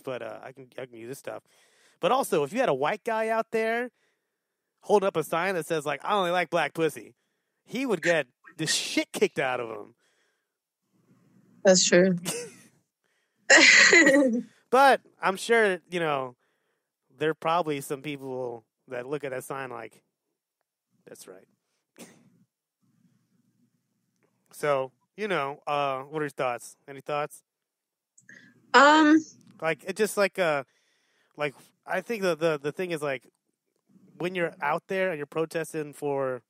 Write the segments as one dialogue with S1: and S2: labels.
S1: shirts, but I can use this stuff. But also, if you had a white guy out there holding up a sign that says like, "I only like black pussy," he would get the shit kicked out of him.
S2: That's true.
S1: But I'm sure, there are probably some people that look at that sign like, that's right. So, what are your thoughts? Any thoughts? Like, it's just like I think the thing is like, when you're out there and you're protesting for,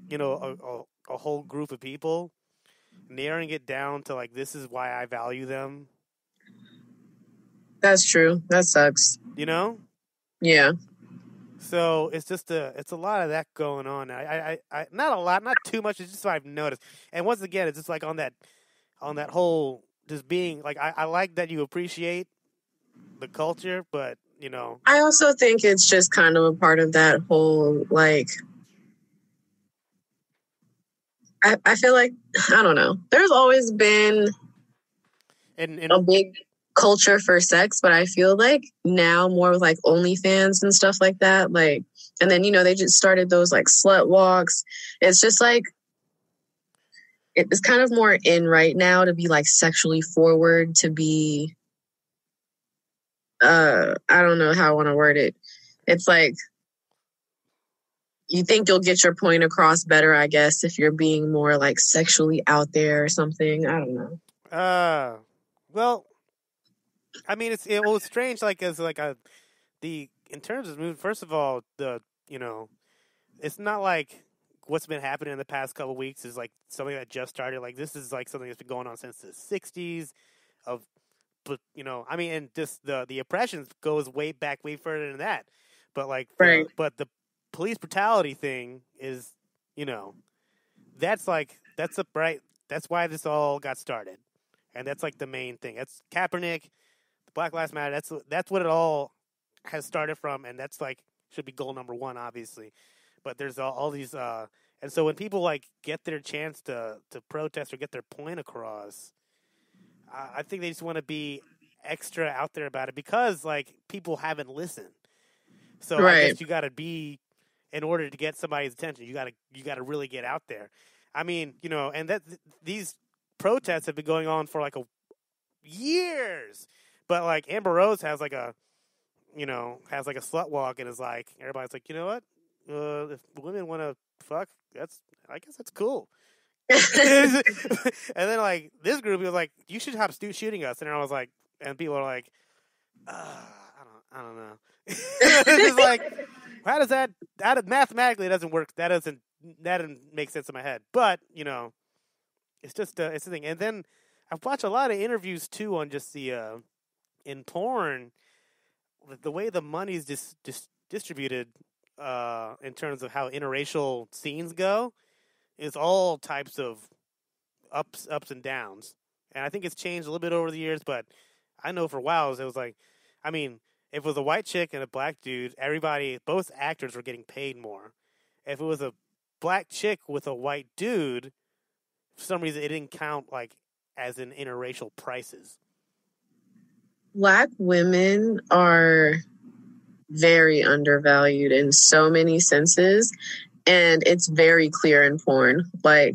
S1: a whole group of people, narrowing it down to like, this is why I value them.
S2: That's true. That sucks.
S1: Yeah. So it's just it's a lot of that going on. I not a lot, not too much. It's just what I've noticed. And once again, it's just like on that whole just being like, I like that you appreciate the culture, but
S2: I also think it's just kind of a part of that whole like. I feel like, I don't know. There's always been a big culture for sex, but I feel like now more with like OnlyFans and stuff like that. Like, and then, they just started those like slut walks. It's just like, it's kind of more in right now to be like sexually forward, to be, I don't know how I want to word it. It's like, you think you'll get your point across better, I guess, if you're being more like sexually out there or something. I don't know.
S1: Well, I mean, it was strange. Like as like in terms of movement. First of all, it's not like what's been happening in the past couple of weeks is like something that just started. Like this is like something that's been going on since the '60s. But I mean, and just the oppression goes way back, way further than that. But like,
S2: right.
S1: But the police brutality thing is, that's why this all got started, and that's like the main thing. That's Kaepernick, the Black Lives Matter. That's what it all has started from, and that's like should be goal number one, obviously. But there's all these, and so when people like get their chance to protest or get their point across, I think they just want to be extra out there about it because like people haven't listened. So
S2: right.
S1: I guess you got to be. In order to get somebody's attention, you gotta really get out there. I mean, and that these protests have been going on for like years. But like Amber Rose has like a slut walk and is like everybody's like, you know what? If women want to fuck, I guess that's cool. And then like this group was like, you should stop shooting us, and I was like, and people are like, I don't know. It's just like. How does that mathematically it doesn't work? That doesn't make sense in my head. But it's just it's the thing. And then I've watched a lot of interviews too on just the in porn, the way the money's distributed in terms of how interracial scenes go is all types of ups and downs. And I think it's changed a little bit over the years. But I know for a while it was like, I mean. If it was a white chick and a black dude, both actors were getting paid more. If it was a black chick with a white dude, for some reason it didn't count like as in interracial prices.
S2: Black women are very undervalued in so many senses, and it's very clear in porn. Like,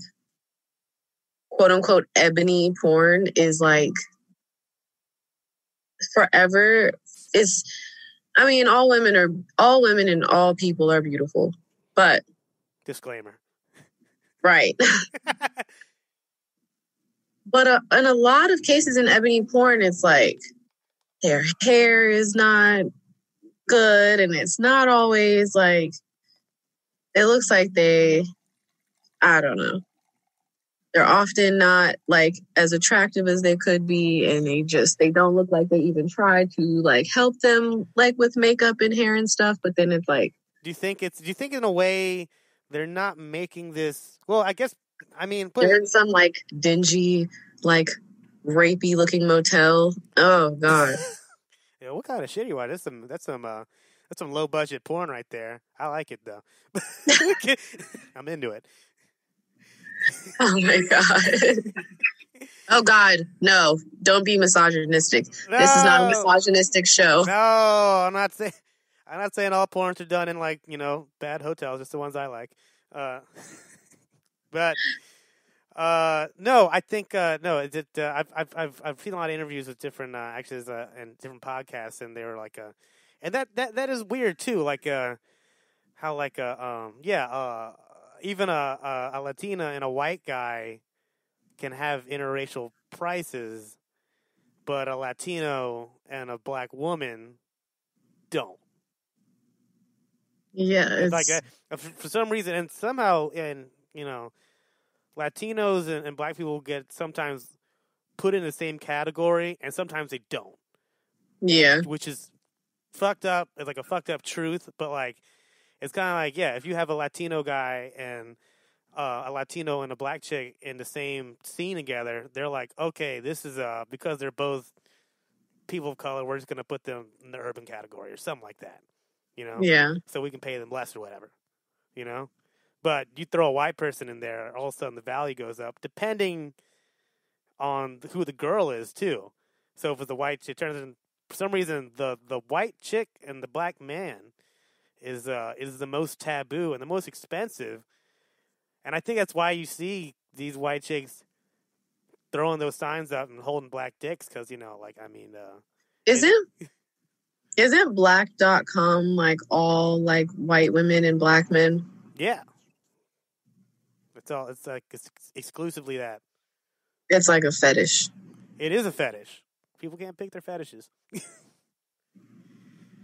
S2: quote unquote, ebony porn is like forever. All women and all people are beautiful, but
S1: disclaimer,
S2: right? But in a lot of cases in ebony porn, it's like their hair is not good, and it's not always like it looks like I don't know. They're often not like as attractive as they could be, and they don't look like they even try to like help them like with makeup and hair and stuff. But then it's like,
S1: do you think in a way they're not making this? Well, I guess
S2: they're in some like dingy, like rapey looking motel. Oh God.
S1: Yeah, what kind of shit you are? That's some low budget porn right there. I like it though. I'm into it.
S2: Oh my God. Oh God, no! Don't be misogynistic.
S1: No,
S2: This is not a misogynistic show.
S1: no, I'm not saying all porns are done in like bad hotels. Just the ones I like. But no, I think no. I've seen a lot of interviews with different actors and different podcasts, and they were like, and that is weird too. Like how like even a Latina and a white guy can have interracial prices, but a Latino and a black woman don't.
S2: Yeah,
S1: It's like
S2: it's
S1: for some reason, and somehow, and Latinos and black people get sometimes put in the same category, and sometimes they don't.
S2: yeah,
S1: Which is fucked up. It's like a fucked up truth, but like it's kind of like if you have a Latino guy and a Latino and a black chick in the same scene together, they're like, okay, this is because they're both people of color, we're just gonna put them in the urban category or something like that,
S2: yeah,
S1: so we can pay them less or whatever, But you throw a white person in there, all of a sudden the value goes up, depending on who the girl is too. So if it's a white chick, turns in for some reason the white chick and the black man is the most taboo and the most expensive, and I think that's why you see these white chicks throwing those signs up and holding black dicks because
S2: isn't isn't black.com like all like white women and black men?
S1: yeah, it's like it's exclusively that.
S2: It's like a fetish.
S1: It is a fetish. People can't pick their fetishes.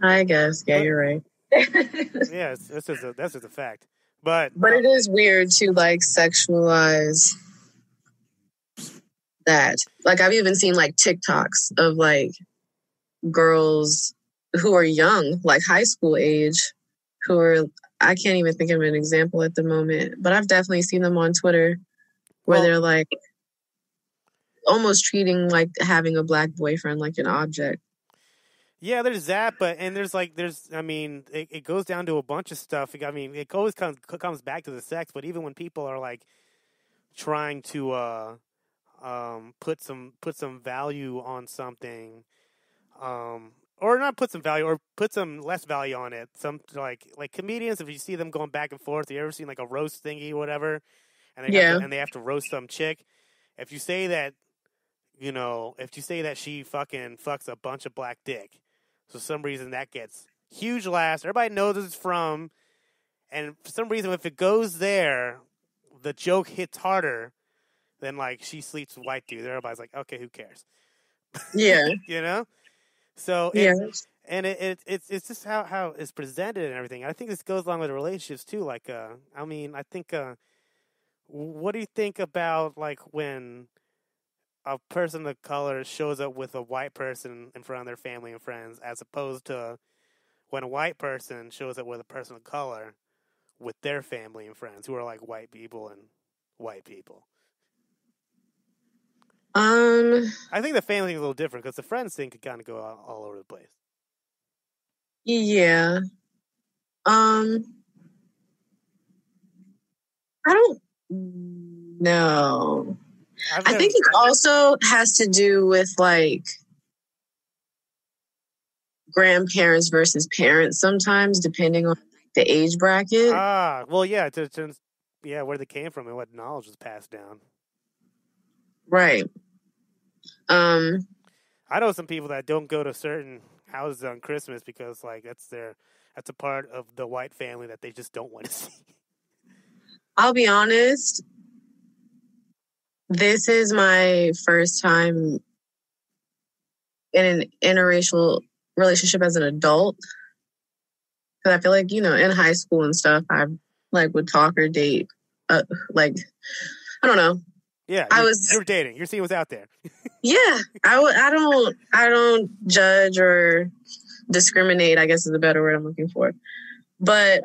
S2: I guess. Yeah, you're right.
S1: Yeah, that's just a fact. But
S2: it is weird to like sexualize that. Like I've even seen like TikToks of like girls who are young, like high school age, who are I can't even think of an example at the moment, but I've definitely seen them on Twitter where they're like almost treating like having a black boyfriend like an object.
S1: Yeah, there's that, but it goes down to a bunch of stuff. It always comes back to the sex, but even when people are like trying to put some value on something, or not put some value, or put some less value on it. Some like comedians, if you see them going back and forth, you ever seen like a roast thingy or whatever, and they have to roast some chick. If you say that, she fucking fucks a bunch of black dick, so for some reason that gets huge laughs. Everybody knows it's from, and for some reason if it goes there, the joke hits harder than like she sleeps with white dude. Everybody's like, okay, who cares?
S2: Yeah.
S1: So
S2: yeah.
S1: It's just how it's presented and everything. I think this goes along with relationships too. Like, I think, what do you think about like when a person of color shows up with a white person in front of their family and friends, as opposed to when a white person shows up with a person of color with their family and friends who are like white people and white people? I think the family thing is a little different because the friends thing could kind of go all over the place.
S2: Yeah. I don't know. I think it also has to do with like grandparents versus parents sometimes, depending on the age bracket.
S1: Well, yeah, where they came from and what knowledge was passed down.
S2: Right.
S1: I know some people that don't go to certain houses on Christmas because like that's a part of the white family that they just don't want to see.
S2: I'll be honest. This is my first time in an interracial relationship as an adult. Because I feel like, in high school and stuff, I like would talk or date. Like, I don't know.
S1: Yeah, you're dating. You're seeing what's out there.
S2: Yeah, I don't judge or discriminate, I guess is the better word I'm looking for. But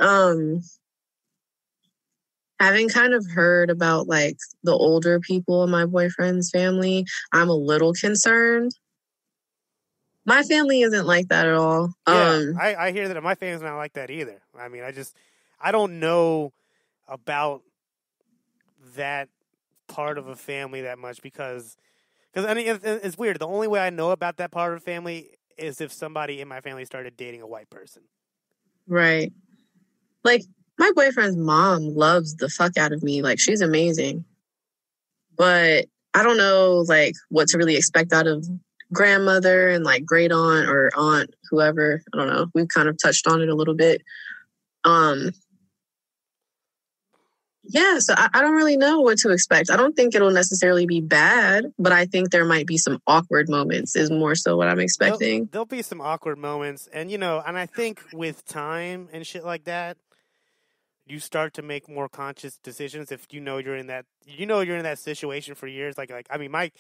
S2: having kind of heard about like the older people in my boyfriend's family, I'm a little concerned. My family isn't like that at all.
S1: Yeah, I hear that my family's not like that either. I mean, I don't know about that part of a family that much because Because I mean, it's weird. The only way I know about that part of the family is if somebody in my family started dating a white person.
S2: Right. Like, my boyfriend's mom loves the fuck out of me. Like, she's amazing. But I don't know, like, what to really expect out of grandmother and, like, great aunt or aunt, whoever. I don't know. We've kind of touched on it a little bit. Yeah, so I don't really know what to expect. I don't think it'll necessarily be bad, but I think there might be some awkward moments is more so what I'm expecting.
S1: There'll be some awkward moments. And, you know, and I think with time and shit like that, you start to make more conscious decisions if you know you're in that situation for years. Like I mean, my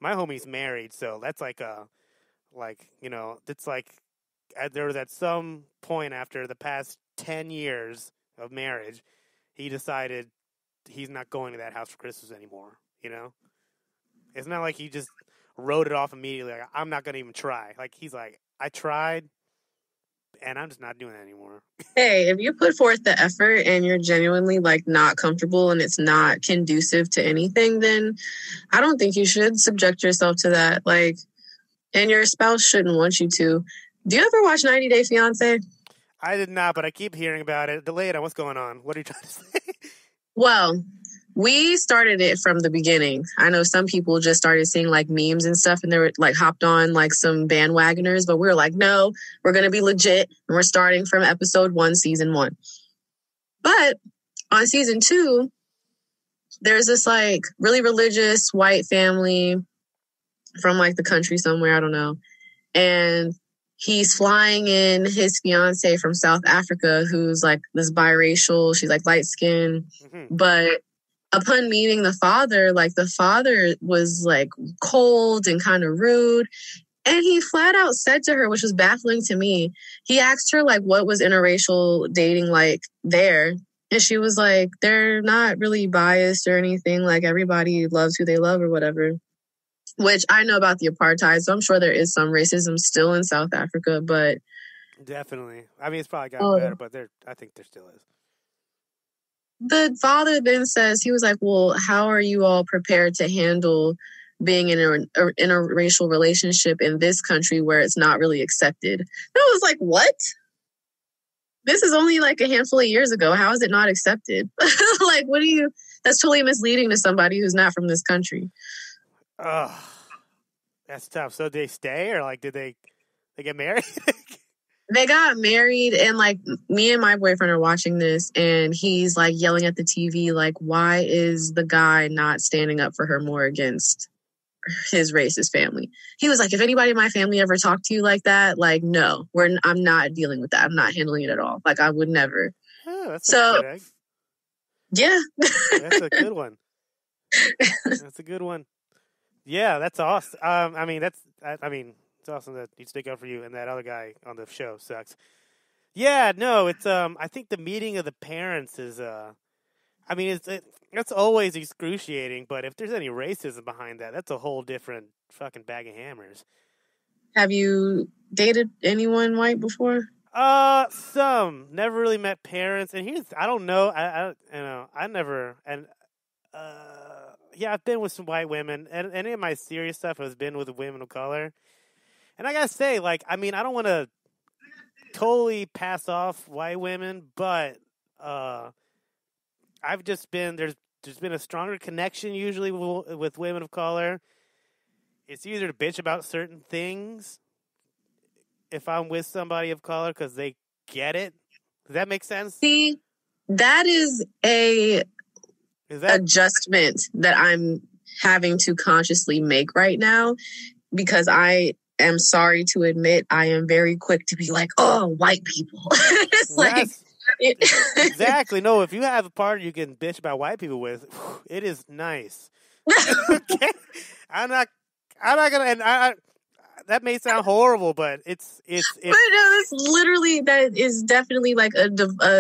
S1: homie's married, so that's like it's like there was at some point after the past 10 years of marriage, he decided he's not going to that house for Christmas anymore, you know? It's not like he just wrote it off immediately. Like, I'm not going to even try. Like, he's like, I tried, and I'm just not doing it anymore.
S2: Hey, if you put forth the effort and you're genuinely, like, not comfortable and it's not conducive to anything, then I don't think you should subject yourself to that. Like, and your spouse shouldn't want you to. Do you ever watch 90 Day Fiancé?
S1: I did not, but I keep hearing about it. Delay it. What's going on? What are you trying to say?
S2: Well, we started it from the beginning. I know some people just started seeing like memes and stuff and they were like hopped on like some bandwagoners, but we were like, no, we're going to be legit. And we're starting from episode 1, season 1. But on season 2, there's this like really religious white family from like the country somewhere. I don't know. And he's flying in his fiance from South Africa, who's like this biracial. She's like light skinned. Mm-hmm. But upon meeting the father, like the father was like cold and kind of rude. And he flat out said to her, which was baffling to me, he asked her like what was interracial dating like there. And she was like, they're not really biased or anything. Like everybody loves who they love or whatever. Which I know about the apartheid, so I'm sure there is some racism still in South Africa, but...
S1: Definitely. I mean, it's probably gotten better, but I think there still is.
S2: The father then says, he was like, well, how are you all prepared to handle being in an interracial relationship in this country where it's not really accepted? And I was like, what? This is only like a handful of years ago. How is it not accepted? Like, what do you... That's totally misleading to somebody who's not from this country.
S1: Oh, that's tough. So did they stay or like did they get married?
S2: They got married and like me and my boyfriend are watching this and he's like yelling at the TV like, why is the guy not standing up for her more against his racist family? He was like, if anybody in my family ever talked to you like that, like, no, I'm not dealing with that. I'm not handling it at all. Like I would never.
S1: Oh, that's
S2: so,
S1: a good egg.
S2: Yeah.
S1: That's a good one. That's a good one. Yeah, that's awesome. I mean, it's awesome that he'd stick up for you, and that other guy on the show sucks. Yeah, no, it's I think the meeting of the parents is I mean, that's always excruciating, but if there's any racism behind that, that's a whole different fucking bag of hammers. Have
S2: you dated anyone white before?
S1: Some. Never really met parents, and I don't know. I never and yeah, I've been with some white women, and any of my serious stuff has been with women of color. And I gotta say, like, I mean, I don't want to totally pass off white women, but I've just been there's been a stronger connection usually with women of color. It's easier to bitch about certain things if I'm with somebody of color because they get it. Does that make sense?
S2: See, that is a adjustment that I'm having to consciously make right now because I am sorry to admit I am very quick to be like, oh, white people. It's like
S1: exactly. No, if you have a partner you can bitch about white people with, it is nice. Okay? I'm not gonna. And that may sound horrible, but it's. But
S2: no, that is definitely like a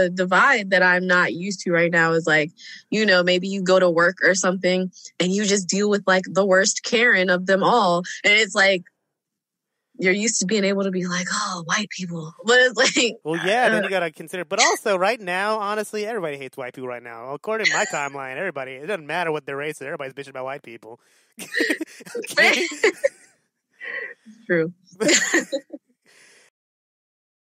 S2: divide that I'm not used to right now. Is like, you know, maybe you go to work or something and you just deal with like the worst Karen of them all, and it's like, you're used to being able to be like, oh, white people. But it's like,
S1: well, yeah, then you gotta consider. But also, right now, honestly, everybody hates white people right now. According to my timeline, everybody, it doesn't matter what their race is, everybody's bitching about white people. Okay?
S2: true.